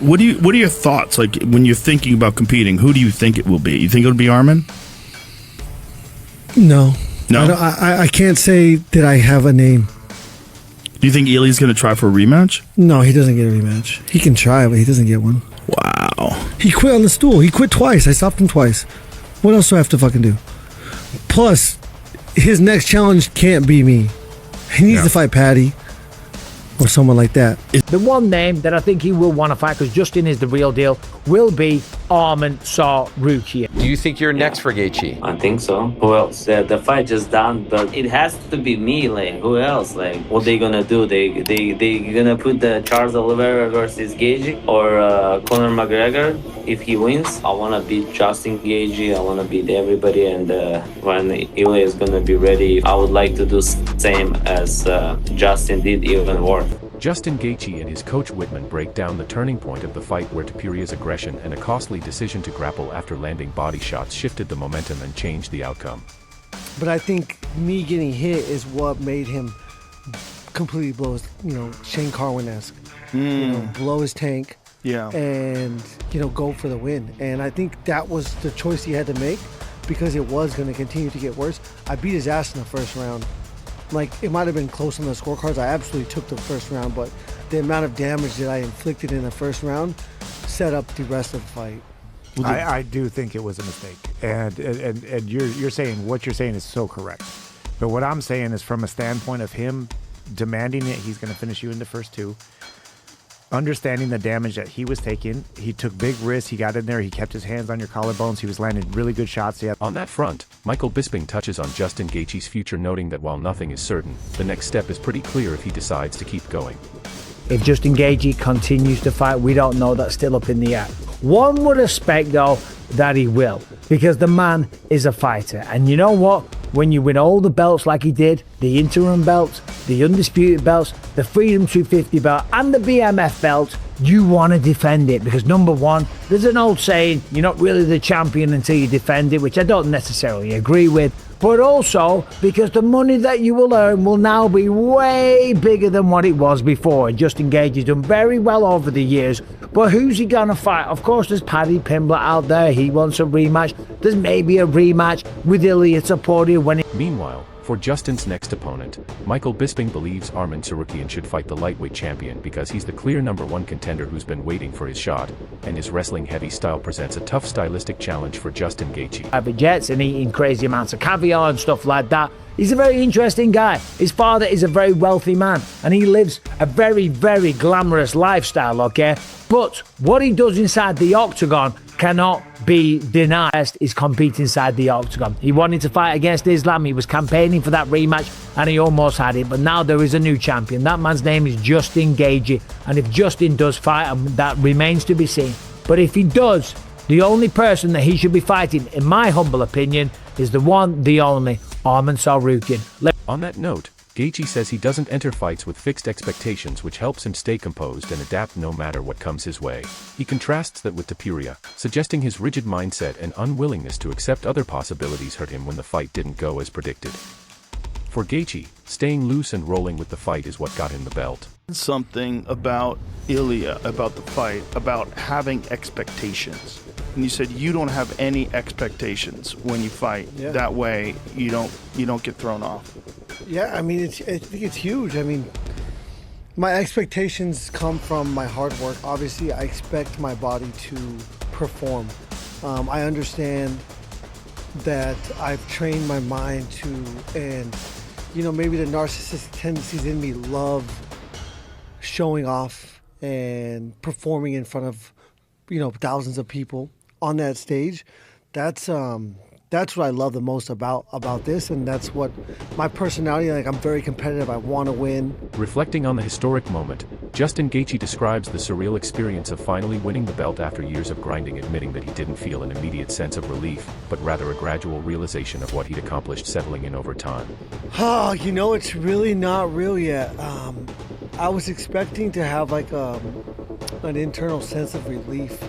What are your thoughts? Like, when you're thinking about competing, who do you think it will be? You think it'll be Arman? No. No? I can't say that I have a name. Do you think Ilia's going to try for a rematch? No, he doesn't get a rematch. He can try, but he doesn't get one. Wow. He quit on the stool. He quit twice. I stopped him twice. What else do I have to fucking do? Plus, his next challenge can't be me. He needs to fight Patty or someone like that. The one name that I think he will want to fight, because Justin is the real deal, will be Arman Tsarukyan. Do you think you're next for Gaethje? I think so. Who else? The fight just done, but it has to be me. Like, who else? Like, what they gonna do? They gonna put the Charles Oliveira versus Gaethje or Conor McGregor? If he wins, I wanna beat Justin Gaethje. I wanna beat everybody, and when Ilia is gonna be ready, I would like to do same as Justin did, even worse. Justin Gaethje and his coach Whitman break down the turning point of the fight, where Topuria's aggression and a costly decision to grapple after landing body shots shifted the momentum and changed the outcome. But I think me getting hit is what made him completely blow his, Shane Carwin-esque. Blow his tank. Yeah. And, go for the win. And I think that was the choice he had to make, because it was going to continue to get worse. I beat his ass in the first round. Like, it might have been close on the scorecards. I absolutely took the first round, but the amount of damage that I inflicted in the first round set up the rest of the fight. I do think it was a mistake, and you're saying what you're saying is so correct. But what I'm saying is, from a standpoint of him demanding it, he's going to finish you in the first two. Understanding the damage that he was taking, he took big risks. He got in there. He kept his hands on your collarbones. He was landing really good shots. On that front, Michael Bisping touches on Justin Gaethje's future, noting that while nothing is certain, the next step is pretty clear if he decides to keep going. If Justin Gaethje continues to fight, we don't know. That's still up in the air. One would expect, though, that he will, because the man is a fighter. And you know what? When you win all the belts like he did, the interim belts, the undisputed belts, the Freedom 250 belt, and the BMF belt, you want to defend it. Because number one, there's an old saying, you're not really the champion until you defend it, which I don't necessarily agree with. But also because the money that you will earn will now be way bigger than what it was before. Justin Gaethje has done very well over the years, but who's he gonna fight? Of course, there's Paddy Pimblett out there. He wants a rematch. There's maybe a rematch with Ilia Topuria when Meanwhile, for Justin's next opponent, Michael Bisping believes Arman Tsarukyan should fight the lightweight champion because he's the clear #1 contender who's been waiting for his shot, and his wrestling heavy style presents a tough stylistic challenge for Justin Gaethje. private jets and eating crazy amounts of caviar and stuff like that. He's a very interesting guy. His father is a very wealthy man, and he lives a very, very glamorous lifestyle, okay? But what he does inside the octagon cannot be denied. He's competing inside the octagon. He wanted to fight against Islam. He was campaigning for that rematch, and he almost had it. But now there is a new champion. That man's name is Justin Gaethje. And if Justin does fight, that remains to be seen. But if he does, the only person that he should be fighting, in my humble opinion, is the one, the only, Arman Tsarukyan. On that note, Gaethje says he doesn't enter fights with fixed expectations, which helps him stay composed and adapt no matter what comes his way. He contrasts that with Topuria, suggesting his rigid mindset and unwillingness to accept other possibilities hurt him when the fight didn't go as predicted. For Gaethje, staying loose and rolling with the fight is what got him the belt. Something about Ilia, about the fight, about having expectations. And you said you don't have any expectations when you fight. Yeah. That way you don't get thrown off. Yeah, I mean, I think it's huge. I mean, my expectations come from my hard work. Obviously, I expect my body to perform. I understand that I've trained my mind to, and maybe the narcissistic tendencies in me love showing off and performing in front of thousands of people on that stage. That's what I love the most about this, and that's what my personality, I'm very competitive. I want to win. Reflecting on the historic moment, Justin Gaethje describes the surreal experience of finally winning the belt after years of grinding, admitting that he didn't feel an immediate sense of relief, but rather a gradual realization of what he'd accomplished, settling in over time. Oh, it's really not real yet. I was expecting to have an internal sense of relief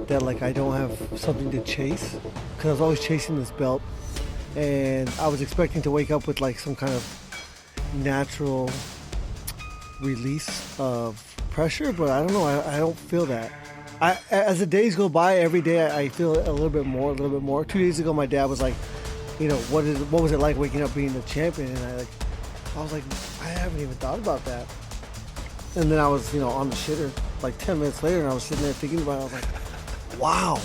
that I don't have something to chase, because I was always chasing this belt, and I was expecting to wake up with some kind of natural release of pressure, but I don't know. I don't feel that. As the days go by, every day I feel a little bit more. 2 days ago, my dad was like, what was it like waking up being the champion? And I was like, I haven't even thought about that. And then I was, on the shitter like 10 minutes later, and I was sitting there thinking about it. I was like, wow.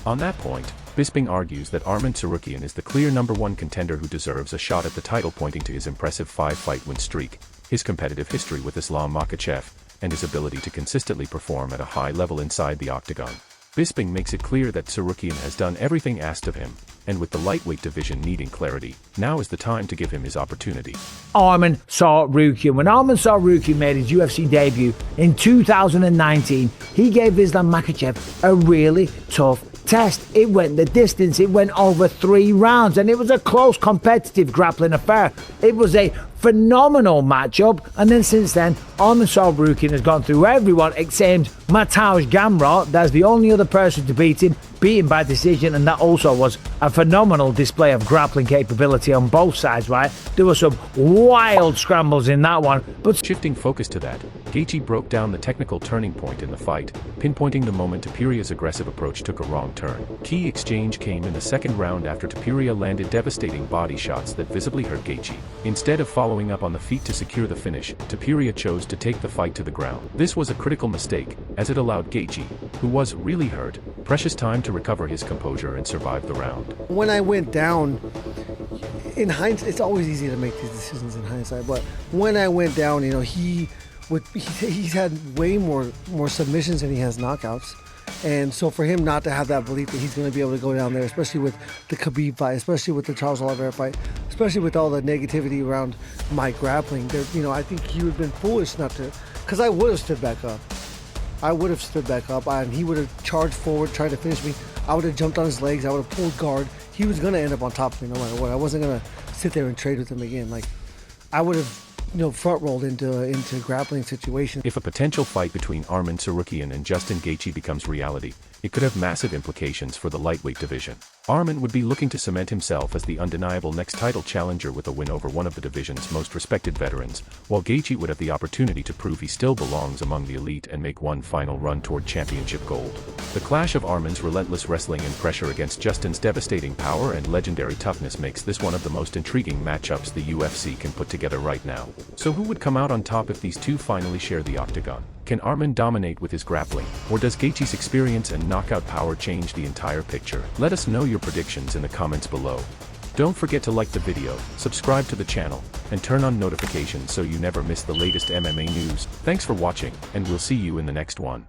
On that point, Bisping argues that Arman Tsarukyan is the clear #1 contender who deserves a shot at the title, pointing to his impressive 5-fight win streak, his competitive history with Islam Makhachev, and his ability to consistently perform at a high level inside the octagon. Bisping makes it clear that Tsarukyan has done everything asked of him, and with the lightweight division needing clarity, now is the time to give him his opportunity. Arman Tsarukyan. When Arman Tsarukyan made his UFC debut in 2019, he gave Islam Makhachev a really tough test. It went the distance. It went over 3 rounds, and it was a close, competitive grappling affair. It was a phenomenal matchup, and then since then, Arman Tsarukyan has gone through everyone except Mateusz Gamrot. That's the only other person to beat him by decision, and that also was a phenomenal display of grappling capability on both sides, right? There were some wild scrambles in that one, but Shifting focus to that, Gaethje broke down the technical turning point in the fight, pinpointing the moment Topuria's aggressive approach took a wrong turn. Key exchange came in the second round after Topuria landed devastating body shots that visibly hurt Gaethje. Instead of following up on the feet to secure the finish, Topuria chose to take the fight to the ground. This was a critical mistake, as it allowed Gaethje, who was really hurt, precious time to recover his composure and survive the round. When I went down, in hindsight, it's always easy to make these decisions in hindsight, but when I went down, he's had way more submissions than he has knockouts. And so for him not to have that belief that he's going to be able to go down there, especially with the Khabib fight, especially with the Charles Oliveira fight, especially with all the negativity around my grappling, I think he would have been foolish not to, because I would have stood back up. And he would have charged forward, tried to finish me. I would have jumped on his legs. I would have pulled guard. He was going to end up on top of me no matter what. I wasn't going to sit there and trade with him again. I would have, front rolled into grappling situations. If a potential fight between Arman Tsarukyan and Justin Gaethje becomes reality, it could have massive implications for the lightweight division. Arman would be looking to cement himself as the undeniable next title challenger with a win over one of the division's most respected veterans, while Gaethje would have the opportunity to prove he still belongs among the elite and make one final run toward championship gold. The clash of Arman's relentless wrestling and pressure against Justin's devastating power and legendary toughness makes this one of the most intriguing matchups the UFC can put together right now. So who would come out on top if these two finally share the octagon? Can Arman dominate with his grappling, or does Gaethje's experience and knockout power change the entire picture? Let us know your predictions in the comments below. Don't forget to like the video, subscribe to the channel, and turn on notifications so you never miss the latest MMA news. Thanks for watching, and we'll see you in the next one.